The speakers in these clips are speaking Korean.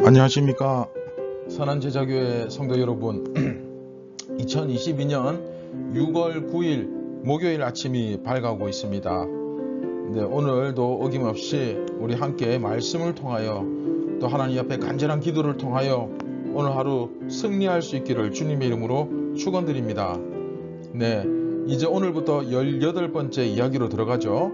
안녕하십니까 선한제자교회 성도 여러분. 2022년 6월 9일 목요일 아침이 밝아오고 있습니다. 네, 오늘도 어김없이 우리 함께 말씀을 통하여 또 하나님 앞에 간절한 기도를 통하여 오늘 하루 승리할 수 있기를 주님의 이름으로 축원드립니다. 네, 이제 오늘부터 18번째 이야기로 들어가죠.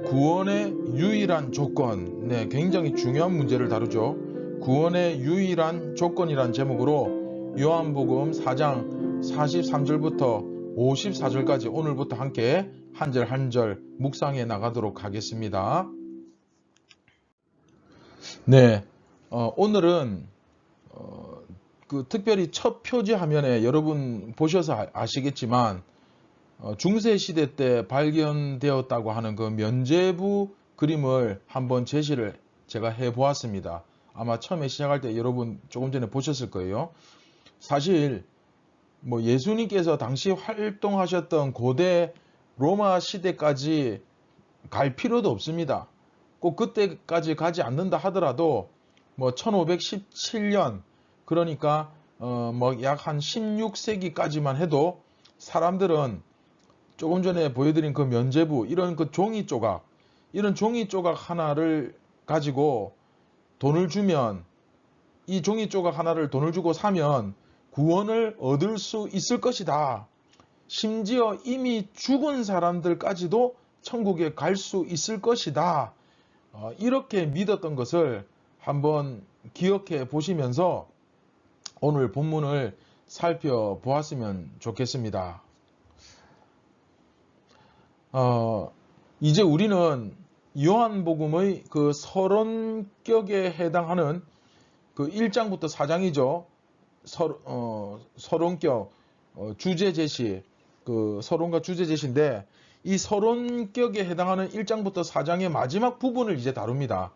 구원의 유일한 조건. 네, 굉장히 중요한 문제를 다루죠. 구원의 유일한 조건이란 제목으로 요한복음 4장 43절부터 54절까지 오늘부터 함께 한 절 한 절 묵상해 나가도록 하겠습니다. 네, 오늘은 특별히 첫 표지 화면에 여러분 보셔서 아시겠지만 중세시대 때 발견되었다고 하는 그 면죄부 그림을 한번 제시를 제가 해보았습니다. 아마 처음에 시작할 때 여러분 조금 전에 보셨을 거예요. 사실 예수님께서 당시 활동하셨던 고대 로마 시대까지 갈 필요도 없습니다. 꼭 그때까지 가지 않는다 하더라도 1517년 그러니까 약 한 16세기까지만 해도 사람들은 조금 전에 보여드린 그 면죄부 이런 그 종이 조각 하나를 가지고 돈을 주면 이 종이 조각 하나를 돈을 주고 사면 구원을 얻을 수 있을 것이다. 심지어 이미 죽은 사람들까지도 천국에 갈 수 있을 것이다. 이렇게 믿었던 것을 한번 기억해 보시면서 오늘 본문을 살펴보았으면 좋겠습니다. 이제 우리는 요한복음의 그 서론격에 해당하는 그 1장부터 4장이죠. 서론격, 주제 제시, 그 서론과 주제 제시인데 이 서론격에 해당하는 1장부터 4장의 마지막 부분을 이제 다룹니다.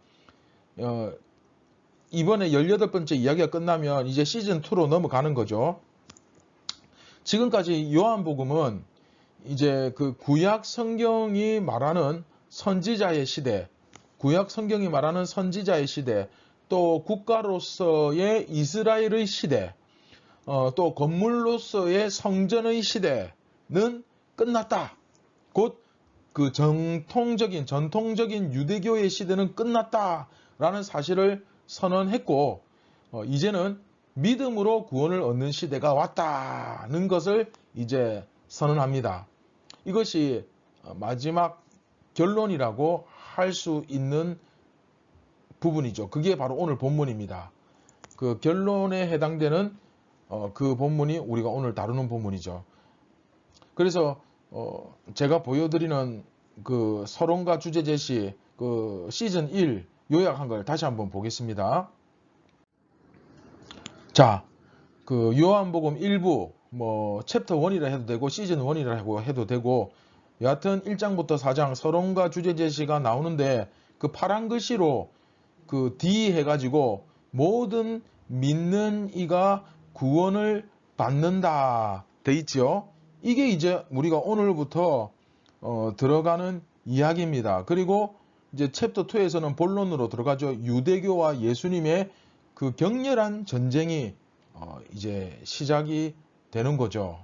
이번에 18번째 이야기가 끝나면 이제 시즌2로 넘어가는 거죠. 지금까지 요한복음은 이제 그 구약 성경이 말하는 선지자의 시대, 또 국가로서의 이스라엘의 시대, 또 건물로서의 성전의 시대는 끝났다. 곧 그 전통적인 유대교의 시대는 끝났다라는 사실을 선언했고, 이제는 믿음으로 구원을 얻는 시대가 왔다는 것을 이제 선언합니다. 이것이 마지막 결론이라고 할 수 있는 부분이죠. 그게 바로 오늘 본문입니다. 그 결론에 해당되는 그 본문이 우리가 오늘 다루는 본문이죠. 그래서 제가 보여드리는 그 서론과 주제 제시 그 시즌 1 요약한 걸 다시 한번 보겠습니다. 자, 그 요한복음 1부 챕터 1이라 해도 되고 시즌 1이라고 해도 되고 여하튼 1장부터 4장 서론과 주제 제시가 나오는데 그 파란 글씨로 그 D 해가지고 모든 믿는 이가 구원을 받는다 돼 있죠. 이게 이제 우리가 오늘부터 들어가는 이야기입니다. 그리고 이제 챕터 2에서는 본론으로 들어가죠. 유대교와 예수님의 그 격렬한 전쟁이 이제 시작이 되는 거죠.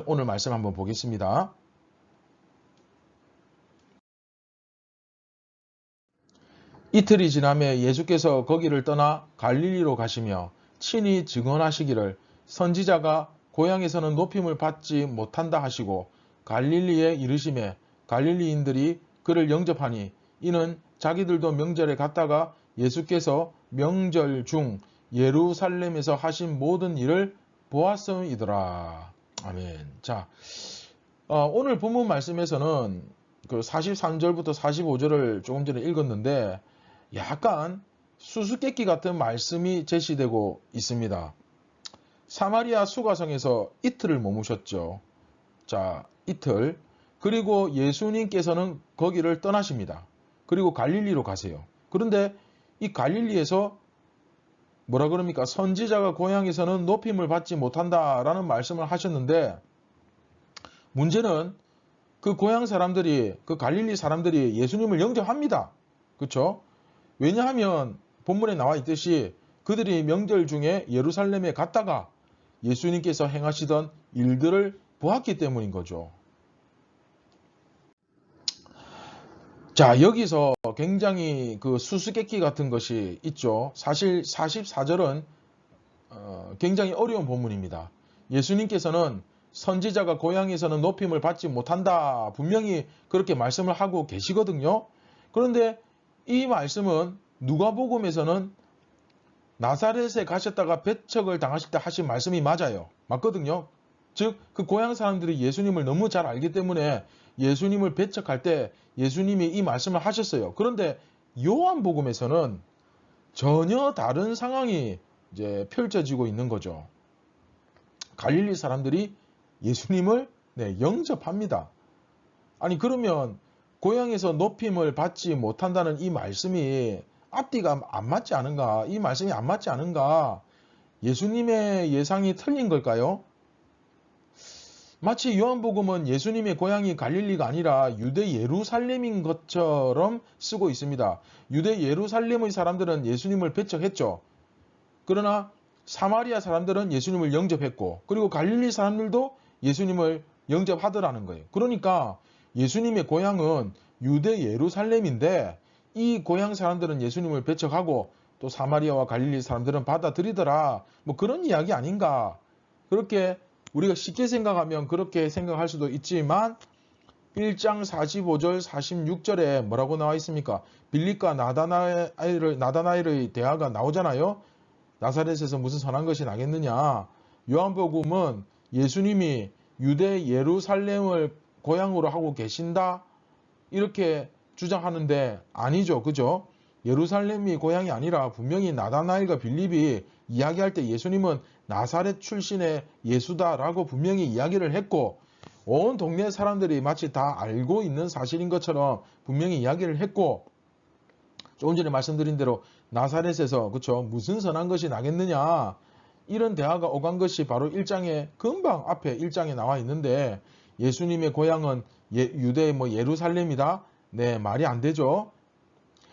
오늘 말씀 한번 보겠습니다. 이틀이 지나매 예수께서 거기를 떠나 갈릴리로 가시며 친히 증언하시기를 선지자가 고향에서는 높임을 받지 못한다 하시고 갈릴리에 이르시매 갈릴리인들이 그를 영접하니 이는 자기들도 명절에 갔다가 예수께서 명절 중 예루살렘에서 하신 모든 일을 보았음이더라. 아멘. 자, 오늘 본문 말씀에서는 그 43절부터 45절을 조금 전에 읽었는데 약간 수수께끼 같은 말씀이 제시되고 있습니다. 사마리아 수가성에서 이틀을 머무셨죠. 자, 이틀. 그리고 예수님께서는 거기를 떠나십니다. 그리고 갈릴리로 가세요. 그런데 이 갈릴리에서 뭐라 그럽니까? 선지자가 고향에서는 높임을 받지 못한다라는 말씀을 하셨는데 문제는 그 고향 사람들이, 그 갈릴리 사람들이 예수님을 영접합니다. 그렇죠? 왜냐하면 본문에 나와 있듯이 그들이 명절 중에 예루살렘에 갔다가 예수님께서 행하시던 일들을 보았기 때문인 거죠. 자, 여기서 굉장히 그 수수께끼 같은 것이 있죠. 사실 44절은 굉장히 어려운 본문입니다. 예수님께서는 선지자가 고향에서는 높임을 받지 못한다. 분명히 그렇게 말씀을 하고 계시거든요. 그런데 이 말씀은 누가복음에서는 나사렛에 가셨다가 배척을 당하실 때 하신 말씀이 맞아요. 맞거든요. 즉, 그 고향 사람들이 예수님을 너무 잘 알기 때문에 예수님을 배척할 때 예수님이 이 말씀을 하셨어요. 그런데 요한복음에서는 전혀 다른 상황이 이제 펼쳐지고 있는 거죠. 갈릴리 사람들이 예수님을 영접합니다. 아니 그러면 고향에서 높임을 받지 못한다는 이 말씀이 앞뒤가 안 맞지 않은가? 이 말씀이 안 맞지 않은가? 예수님의 예상이 틀린 걸까요? 마치 요한복음은 예수님의 고향이 갈릴리가 아니라 유대 예루살렘인 것처럼 쓰고 있습니다. 유대 예루살렘의 사람들은 예수님을 배척했죠. 그러나 사마리아 사람들은 예수님을 영접했고 그리고 갈릴리 사람들도 예수님을 영접하더라는 거예요. 그러니까 예수님의 고향은 유대 예루살렘인데 이 고향 사람들은 예수님을 배척하고 또 사마리아와 갈릴리 사람들은 받아들이더라. 뭐 그런 이야기 아닌가. 그렇게 우리가 쉽게 생각하면 그렇게 생각할 수도 있지만 1장 45절 46절에 뭐라고 나와 있습니까? 빌립과 나다나엘의 대화가 나오잖아요. 나사렛에서 무슨 선한 것이 나겠느냐. 요한복음은 예수님이 유대 예루살렘을 고향으로 하고 계신다 이렇게 주장하는데 아니죠. 그죠? 예루살렘이 고향이 아니라 분명히 나다나엘과 빌립이 이야기할 때 예수님은 나사렛 출신의 예수다라고 분명히 이야기를 했고 온 동네 사람들이 마치 다 알고 있는 사실인 것처럼 분명히 이야기를 했고 조금 전에 말씀드린 대로 나사렛에서 그쵸 무슨 선한 것이 나겠느냐 이런 대화가 오간 것이 바로 1장에 금방 앞에 1장에 나와 있는데 예수님의 고향은 유대 예루살렘이다. 네, 말이 안 되죠.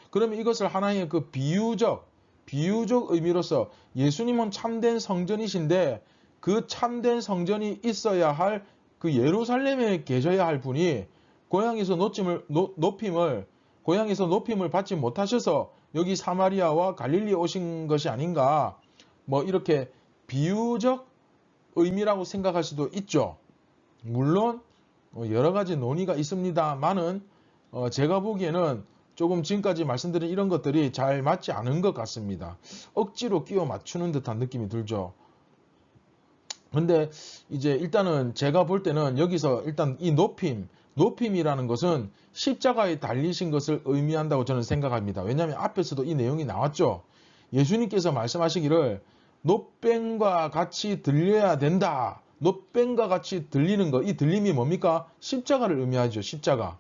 그러면 이것을 하나의 그 비유적 의미로서 예수님은 참된 성전이신데 그 참된 성전이 있어야 할 그 예루살렘에 계셔야 할 분이 고향에서 높임을 받지 못하셔서 여기 사마리아와 갈릴리에 오신 것이 아닌가 뭐 이렇게 비유적 의미라고 생각할 수도 있죠. 물론 여러 가지 논의가 있습니다만은 제가 보기에는 조금 지금까지 말씀드린 이런 것들이 잘 맞지 않은 것 같습니다. 억지로 끼워 맞추는 듯한 느낌이 들죠. 근데 이제 일단은 제가 볼 때는 여기서 일단 이 높임이라는 것은 십자가에 달리신 것을 의미한다고 저는 생각합니다. 왜냐하면 앞에서도 이 내용이 나왔죠. 예수님께서 말씀하시기를 노뱀과 같이 들려야 된다. 노뱀과 같이 들리는 것, 이 들림이 뭡니까? 십자가를 의미하죠. 십자가.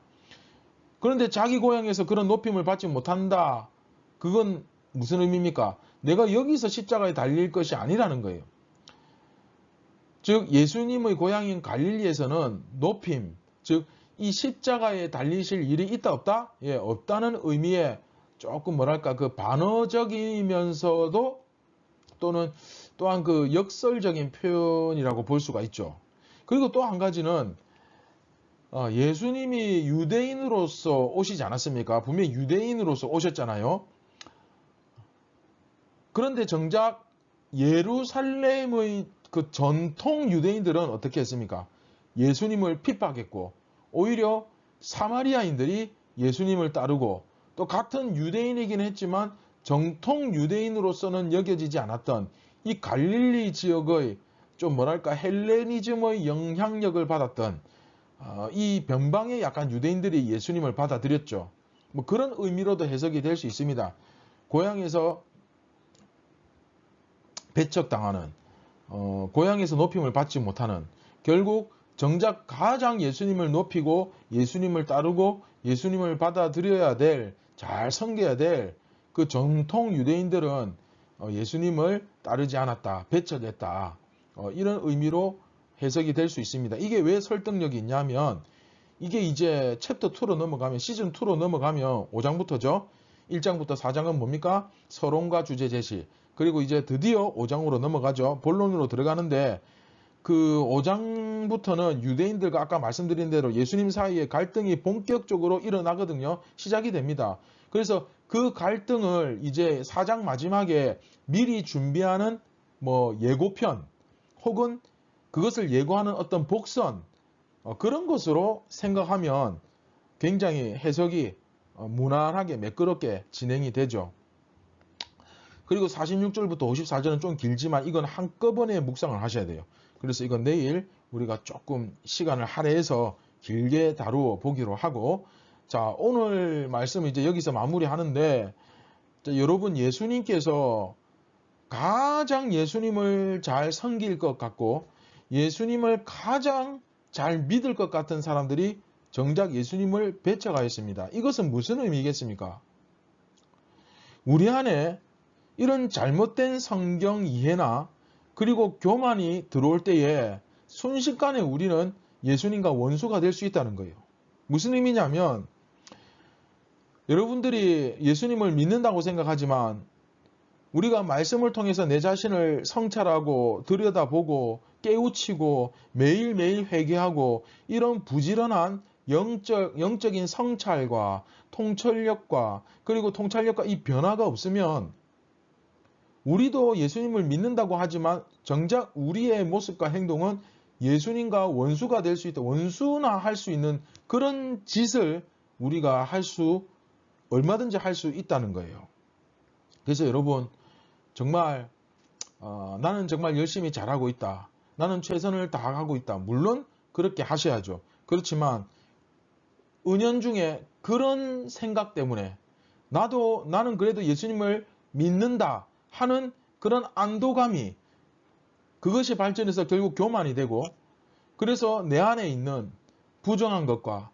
그런데 자기 고향에서 그런 높임을 받지 못한다. 그건 무슨 의미입니까? 내가 여기서 십자가에 달릴 것이 아니라는 거예요. 즉 예수님의 고향인 갈릴리에서는 높임, 즉 이 십자가에 달리실 일이 있다 없다? 예, 없다는 의미의 조금 뭐랄까 그 반어적이면서도 또한 그 역설적인 표현이라고 볼 수가 있죠. 그리고 또 한 가지는 예수님이 유대인으로서 오시지 않았습니까? 분명히 유대인으로서 오셨잖아요. 그런데 정작 예루살렘의 그 전통 유대인들은 어떻게 했습니까? 예수님을 핍박했고 오히려 사마리아인들이 예수님을 따르고 또 같은 유대인이긴 했지만 정통 유대인으로서는 여겨지지 않았던 이 갈릴리 지역의 좀 뭐랄까 헬레니즘의 영향력을 받았던 이 변방의 약간 유대인들이 예수님을 받아들였죠. 뭐 그런 의미로도 해석이 될 수 있습니다. 고향에서 배척당하는 고향에서 높임을 받지 못하는 결국 정작 가장 예수님을 높이고 예수님을 따르고 예수님을 받아들여야 될 잘 섬겨야 될 그 정통 유대인들은 예수님을 따르지 않았다. 배척했다. 이런 의미로 해석이 될 수 있습니다. 이게 왜 설득력이 있냐면 이게 이제 챕터 2로 넘어가면 시즌 2로 넘어가면 5장부터죠. 1장부터 4장은 뭡니까? 서론과 주제 제시. 그리고 이제 드디어 5장으로 넘어가죠. 본론으로 들어가는데 그 5장부터는 유대인들과 아까 말씀드린 대로 예수님 사이에 갈등이 본격적으로 일어나거든요. 시작이 됩니다. 그래서 그 갈등을 이제 4장 마지막에 미리 준비하는 뭐 예고편 혹은 그것을 예고하는 어떤 복선 그런 것으로 생각하면 굉장히 해석이 무난하게 매끄럽게 진행이 되죠. 그리고 46절부터 54절은 좀 길지만 이건 한꺼번에 묵상을 하셔야 돼요. 그래서 이건 내일 우리가 조금 시간을 할애해서 길게 다루어 보기로 하고, 자, 오늘 말씀 이제 여기서 마무리하는데, 여러분 예수님께서 가장 예수님을 잘 섬길 것 같고 예수님을 가장 잘 믿을 것 같은 사람들이 정작 예수님을 배척하였습니다. 이것은 무슨 의미겠습니까? 우리 안에 이런 잘못된 성경 이해나 그리고 교만이 들어올 때에 순식간에 우리는 예수님과 원수가 될 수 있다는 거예요. 무슨 의미냐면 여러분들이 예수님을 믿는다고 생각하지만 우리가 말씀을 통해서 내 자신을 성찰하고 들여다보고 깨우치고 매일매일 회개하고 이런 부지런한 영적인 성찰과 통찰력과 그리고 통찰력과 이 변화가 없으면 우리도 예수님을 믿는다고 하지만 정작 우리의 모습과 행동은 예수님과 원수가 될 수 있다. 원수나 할 수 있는 그런 짓을 우리가 얼마든지 할 수 있다는 거예요. 그래서 여러분 정말 나는 정말 열심히 잘하고 있다. 나는 최선을 다하고 있다. 물론 그렇게 하셔야죠. 그렇지만 은연중에 그런 생각 때문에 나는 그래도 예수님을 믿는다 하는 그런 안도감이 그것이 발전해서 결국 교만이 되고 그래서 내 안에 있는 부정한 것과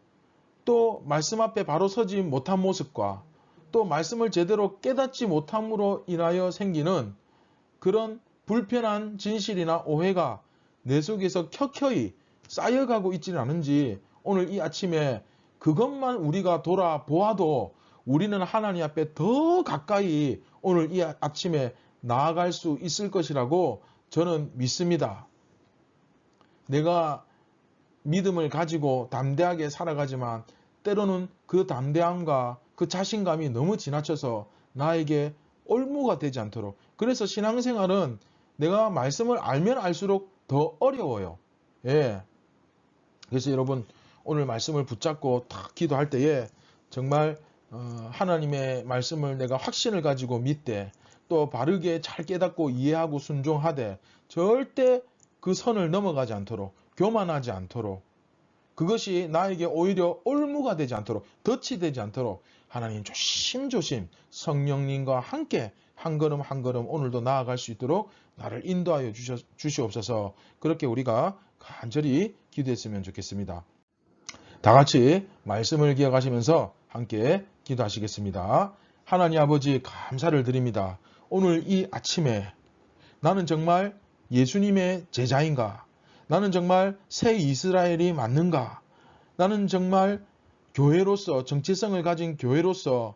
또 말씀 앞에 바로 서지 못한 모습과 또 말씀을 제대로 깨닫지 못함으로 인하여 생기는 그런 불편한 진실이나 오해가 내 속에서 켜켜이 쌓여가고 있지는 않은지 오늘 이 아침에 그것만 우리가 돌아보아도 우리는 하나님 앞에 더 가까이 오늘 이 아침에 나아갈 수 있을 것이라고 저는 믿습니다. 내가 믿음을 가지고 담대하게 살아가지만 때로는 그 담대함과 그 자신감이 너무 지나쳐서 나에게 올무가 되지 않도록. 그래서 신앙생활은 내가 말씀을 알면 알수록 더 어려워요. 예. 그래서 여러분 오늘 말씀을 붙잡고 딱 기도할 때에 정말 하나님의 말씀을 내가 확신을 가지고 믿되 또 바르게 잘 깨닫고 이해하고 순종하되 절대 그 선을 넘어가지 않도록 교만하지 않도록 그것이 나에게 오히려 올무가 되지 않도록 덫이 되지 않도록 하나님 조심조심 성령님과 함께 한 걸음 한 걸음 오늘도 나아갈 수 있도록 나를 인도하여 주시옵소서. 그렇게 우리가 간절히 기도했으면 좋겠습니다. 다 같이 말씀을 기억하시면서 함께 기도하시겠습니다. 하나님 아버지 감사를 드립니다. 오늘 이 아침에 나는 정말 예수님의 제자인가? 나는 정말 새 이스라엘이 맞는가? 나는 정말 교회로서 정체성을 가진 교회로서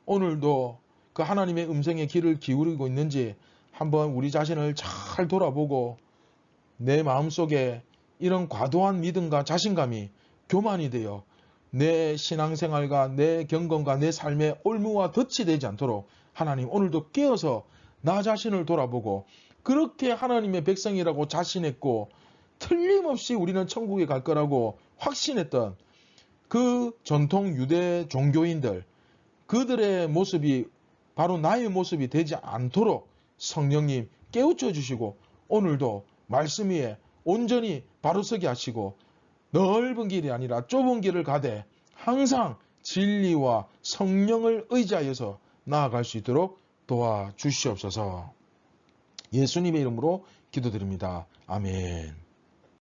오늘도 그 하나님의 음성에 귀를 기울이고 있는지 한번 우리 자신을 잘 돌아보고 내 마음속에 이런 과도한 믿음과 자신감이 교만이 되어 내 신앙생활과 내 경건과 내 삶의 올무와 덫이 되지 않도록 하나님 오늘도 깨어서 나 자신을 돌아보고 그렇게 하나님의 백성이라고 자신했고 틀림없이 우리는 천국에 갈 거라고 확신했던 그 전통 유대 종교인들 그들의 모습이 바로 나의 모습이 되지 않도록 성령님 깨우쳐 주시고 오늘도 말씀 위에 온전히 바로 서게 하시고 넓은 길이 아니라 좁은 길을 가되 항상 진리와 성령을 의지하여서 나아갈 수 있도록 도와주시옵소서. 예수님의 이름으로 기도드립니다. 아멘.